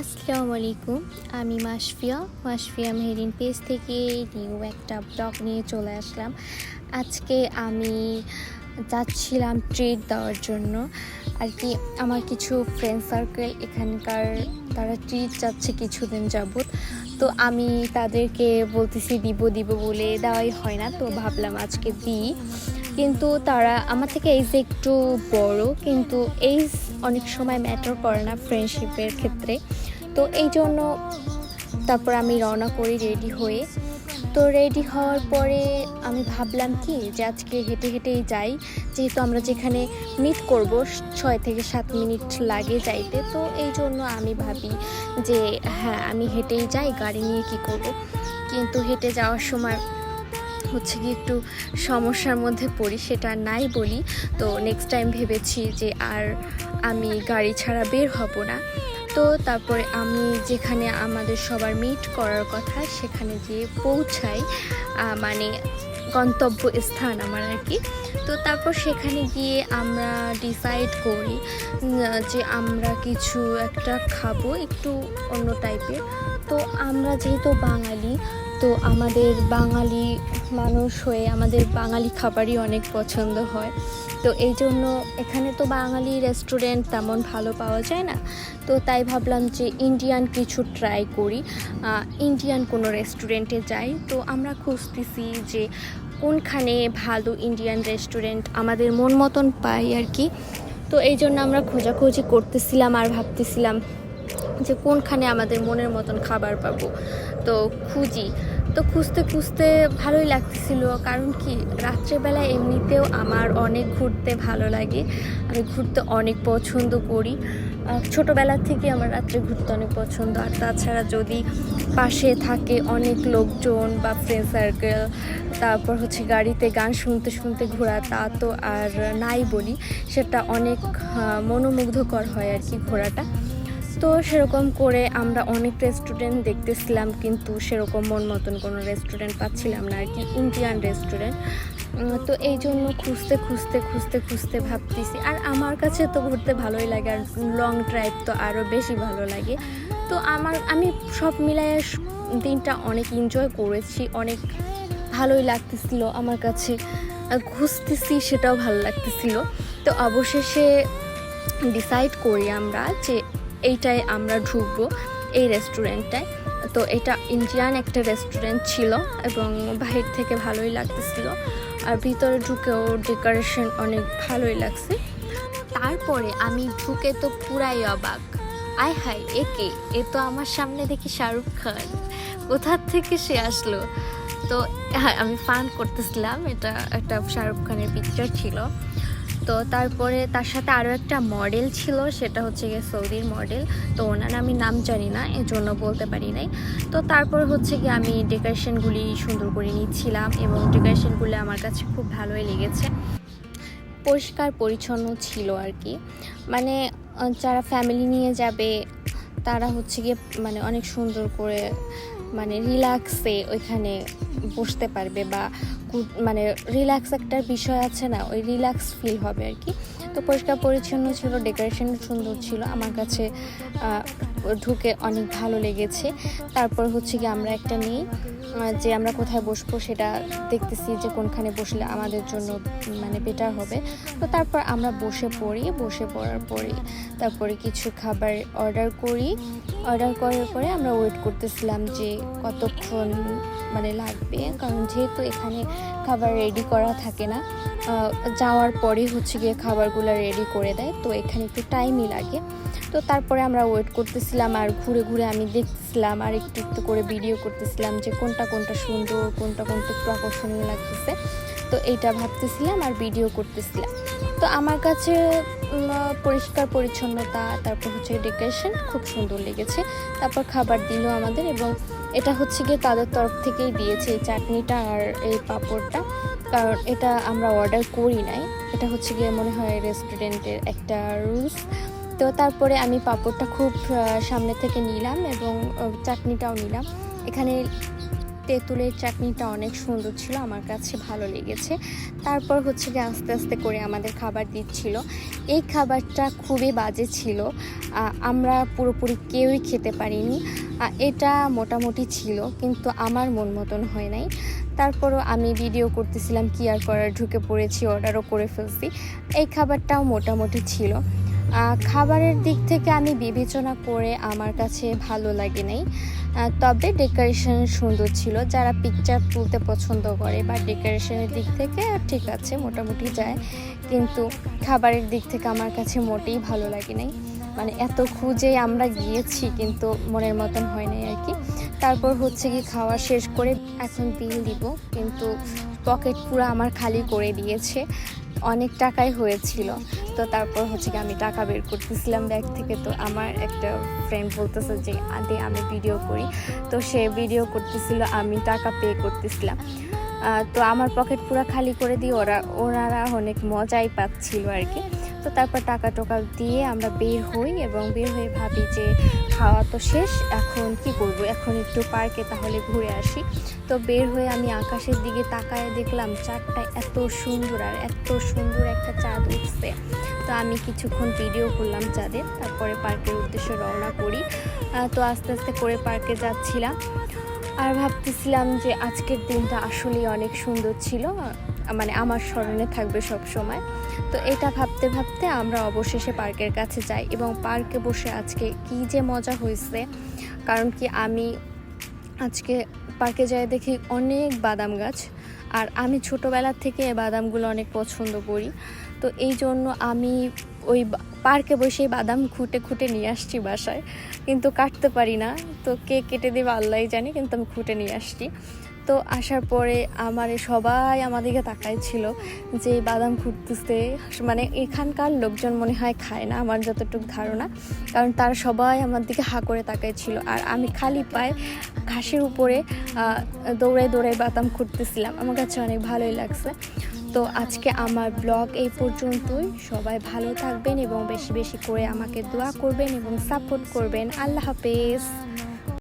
আসসালামু আলাইকুম। আমি মাশফিয়া মেহেরিন পেজ থেকে নিউ একটা ব্লগ নিয়ে চলে আসলাম। আজকে আমি যাচ্ছিলাম ট্রিট দেওয়ার জন্য আর কি। আমার কিছু ফ্রেন্ড সার্কেল এখানকার, তারা ট্রিট যাচ্ছে কিছুদিন যাবত। তো আমি তাদেরকে বলতেছি দিব বলে দেওয়াই হয় না, তো ভাবলাম আজকে দিই। কিন্তু তারা আমার থেকে এইজে একটু বড়, কিন্তু এইজ অনেক সময় ম্যাটার করে না ফ্রেন্ডশিপের ক্ষেত্রে। তো এই জন্য তারপর আমি রওনা করি রেডি হয়ে। তো রেডি হওয়ার পরে আমি ভাবলাম কি যে আজকে হেঁটে হেঁটেই যাই, যেহেতু আমরা যেখানে মিট করব 6 থেকে 7 মিনিট লাগে যাইতে। তো এই জন্য আমি ভাবি যে হ্যাঁ, আমি হেঁটেই যাই, গাড়ি নিয়ে কি করব। কিন্তু হেঁটে যাওয়ার সময় হচ্ছে কি একটু সমস্যার মধ্যে পড়ি, সেটা নাই বলি। তো নেক্সট টাইম ভেবেছি যে আর আমি গাড়ি ছাড়া বের হব না। তো তারপরে আমি যেখানে আমাদের সবার মিট করার কথা সেখানে গিয়ে পৌঁছাই, মানে গন্তব্য স্থান আমার আর কি। তো তারপর সেখানে গিয়ে আমরা ডিসাইড করি যে আমরা কিছু একটা খাবো, একটু অন্য টাইপের। তো আমরা যেহেতু বাঙালি, তো আমাদের বাঙালি মানুষ হয়ে আমাদের বাঙালি খাবারই অনেক পছন্দ হয়। তো এই জন্য এখানে তো বাঙালি রেস্টুরেন্ট তেমন ভালো পাওয়া যায় না। তো তাই ভাবলাম যে ইন্ডিয়ান কিছু ট্রাই করি, ইন্ডিয়ান কোনো রেস্টুরেন্টে যাই। তো আমরা খুঁজতেছি যে কোনখানে ভালো ইন্ডিয়ান রেস্টুরেন্ট আমাদের মন মতন পাই আর কি। তো এই জন্য আমরা খোঁজাখুঁজি করতেছিলাম আর ভাবতেছিলাম যে কোনখানে আমাদের মনের মতন খাবার পাবো। তো খুঁজতে খুঁজতে ভালোই লাগতেছিল, কারণ কি রাত্রেবেলায় এমনিতেও আমার অনেক ঘুরতে ভালো লাগে, আমি ঘুরতে অনেক পছন্দ করি। ছোটোবেলার থেকে আমার রাত্রে ঘুরতে অনেক পছন্দ। আর তাছাড়া যদি পাশে থাকে অনেক লোকজন বা ফ্রেন্ড সার্কেল, তারপর হচ্ছে গাড়িতে গান শুনতে শুনতে ঘোরা, তা তো আর নাই বলি। সেটা অনেক মনোমুগ্ধকর হয় আর কি ঘোরাটা। তো সেরকম করে আমরা অনেক রেস্টুরেন্ট দেখতেছিলাম, কিন্তু সেরকম মন মতন কোনো রেস্টুরেন্ট পাচ্ছিলাম না আর কি, ইন্ডিয়ান রেস্টুরেন্ট। তো এই জন্য খুঁজতে ভাবতেছি। আর আমার কাছে তো ঘুরতে ভালোই লাগে, আর লং ড্রাইভ তো আরও বেশি ভালো লাগে। তো আমি সব মিলায় দিনটা অনেক এনজয় করেছি, অনেক ভালোই লাগতেছিল আমার কাছে। খুঁজতেছি সেটাও ভালো লাগতেছিল। তো অবশেষে ডিসাইড করি আমরা যে এইটাই আমরা ঢুকবো, এই রেস্টুরেন্টটায়। তো এটা ইন্ডিয়ান একটা রেস্টুরেন্ট ছিল এবং বাহির থেকে ভালোই লাগতেছিল, আর ভিতরে ঢুকেও ডেকোরেশন অনেক ভালোই লাগছে। তারপরে আমি ঢুকে তো পুরাই অবাক, আয় হায় এ তো আমার সামনে দেখি শাহরুখ খান, কোথার থেকে সে আসলো। তো আমি ফান করতেছিলাম, এটা একটা শাহরুখ খানের পিকচার ছিল। তো তারপরে তার সাথে আরও একটা মডেল ছিল, সেটা হচ্ছে গিয়ে সৌদির মডেল। তো ওনার আমি নাম জানি না, এজন্য বলতে পারি নাই। তো তারপর হচ্ছে গিয়ে আমি ডেকোরেশনগুলি সুন্দর করে নিচ্ছিলাম এবং ডেকোরেশনগুলি আমার কাছে খুব ভালোই লেগেছে। পরিষ্কার পরিচ্ছন্ন ছিল আর কি, মানে যারা ফ্যামিলি নিয়ে যাবে তারা হচ্ছে গিয়ে মানে অনেক সুন্দর করে মানে রিল্যাক্সে ওইখানে বসতে পারবে, বা মানে রিল্যাক্স একটা বিষয় আছে না, ওই রিল্যাক্স ফিল হবে আর কি। তো পরিষ্কার পরিচ্ছন্ন ছিল, ডেকোরেশন সুন্দর ছিল, আমার কাছে ঢুকে অনেক ভালো লেগেছে। তারপর হচ্ছে কি আমরা একটা নিই যে আমরা কোথায় বসবো, সেটা দেখতেছি যে কোনখানে বসলে আমাদের জন্য মানে বেটার হবে। তো তারপর আমরা বসে পড়ার পরে তারপরে কিছু খাবার অর্ডার করার পরে আমরা ওয়েট করতেছিলাম যে কতক্ষণ মানে লাগবে, কারণ যেহেতু এখানে খাবার রেডি করা থাকে না, যাওয়ার পরে হচ্ছে গিয়ে খাবারগুলো রেডি করে দেয়, তো এখানে একটু টাইমই লাগে। তো তারপরে আমরা ওয়েট করতেছিলাম আর ঘুরে আমি দেখতেছিলাম আর একটু করে ভিডিও করতেছিলাম যে কোনটা সুন্দর, কোনটা একটু আকর্ষণীয় লাগতেছে। তো এইটা ভাবতেছিলাম আর ভিডিও করতেছিলাম। তো আমার কাছে পরিষ্কার পরিচ্ছন্নতা, তারপর হচ্ছে ডেকোরেশন খুব সুন্দর লেগেছে। তারপর খাবার দিল আমাদের, এবং এটা হচ্ছে গিয়ে তাদের তরফ থেকেই দিয়েছে এই চাটনিটা আর এই পাঁপড়টা, কারণ এটা আমরা অর্ডার করি নাই, এটা হচ্ছে গিয়ে মনে হয় রেস্টুরেন্টের একটা রুলস। তো তারপরে আমি পাঁপড়টা খুব সামনে থেকে নিলাম এবং চাটনিটাও নিলাম। এখানে তেঁতুলের চাটনিটা অনেক সুন্দর ছিল, আমার কাছে ভালো লেগেছে। তারপর হচ্ছে গিয়ে আস্তে আস্তে করে আমাদের খাবার দিচ্ছিল। এই খাবারটা খুবই বাজে ছিল, আমরা পুরোপুরি কেউই খেতে পারিনি। এটা মোটামুটি ছিল, কিন্তু আমার মন মতন হয় নাই। তারপরও আমি ভিডিও করতেছিলাম, কি আর করার, ঢুকে পড়েছি, অর্ডারও করে ফেলছি। এই খাবারটাও মোটামুটি ছিল। খাবারের দিক থেকে আমি বিবেচনা করে আমার কাছে ভালো লাগে নাই, তবে ডেকোরেশন সুন্দর ছিল। যারা পিকচার তুলতে পছন্দ করে বা ডেকোরেশনের দিক থেকে ঠিক আছে, মোটামুটি যায়, কিন্তু খাবারের দিক থেকে আমার কাছে মোটেই ভালো লাগে নাই। মানে এত খুঁজে আমরা গিয়েছি, কিন্তু মনের মতন হয় নাই আর কি। তারপর হচ্ছে কি খাওয়া শেষ করে এখন বিল দিব, কিন্তু পকেট পুরো আমার খালি করে দিয়েছে, অনেক টাকাই হয়েছিল। তো তারপর হচ্ছে কি আমি টাকা বের করতেছিলাম ব্যাগ থেকে। তো আমার একটা ফ্রেন্ড বলতেছে যে আদে আমি ভিডিও করি, তো সে ভিডিও করতেছিল, আমি টাকা পে করতেছিলাম। তো আমার পকেট পুরো খালি করে দিয়ে ওনারা অনেক মজাই পাচ্ছিল আর কি। তো তারপর টাকা টোকা দিয়ে আমরা বের হই, এবং বের হয়ে ভাবি যে খাওয়া তো শেষ, এখন কি করব, এখন একটু পার্কে তাহলে ঘুরে আসি। তো বের হয়ে আমি আকাশের দিকে তাকায় দেখলাম চাঁদটা এত সুন্দর, আর এত সুন্দর একটা চাঁদ উঠছে। তো আমি কিছুক্ষণ ভিডিও করলাম চাঁদের, তারপরে পার্কের উদ্দেশ্যে রওনা করি। তো আস্তে আস্তে করে পার্কে যাচ্ছিলাম, আর ভাবতেছিলাম যে আজকের দিনটা আসলেই অনেক সুন্দর ছিল, মানে আমার স্মরণে থাকবে সব সময়। তো এটা ভাবতে ভাবতে আমরা অবশেষে পার্কের কাছে যাই, এবং পার্কে বসে আজকে কী যে মজা হয়েছে। কারণ কি আমি আজকে পার্কে যাই দেখি অনেক বাদাম গাছ, আর আমি ছোটোবেলা থেকে বাদামগুলো অনেক পছন্দ করি। তো এই জন্য আমি ওই পার্কে বসে বাদাম খুঁটে খুঁটে নিয়ে আসছি বাসায়, কিন্তু কাটতে পারি না। তো কে কেটে দেবে আল্লাহই জানি, কিন্তু আমি খুঁটে নিয়ে আসছি। তো আসার পরে সবাই আমাদেরকে তাকাইছিল যে বাদাম খুঁটতেছে। মানে এখানকার লোকজন মনে হয় খায় না, আমার যতটুকু ধারণা, কারণ তারা সবাই আমার দিকে হা করে তাকাইছিল। আর আমি খালি পায়ে ঘাসের উপরে দৌড়াই দৌড়াই বাদাম খুঁটতেছিলাম, আমার কাছে অনেক ভালোই লাগছে। তো আজকে আমার ব্লগ এই পর্যন্তই। সবাই ভালো থাকবেন এবং বেশি বেশি করে আমাকে দোয়া করবেন এবং সাপোর্ট করবেন। আল্লাহ হাফেজ।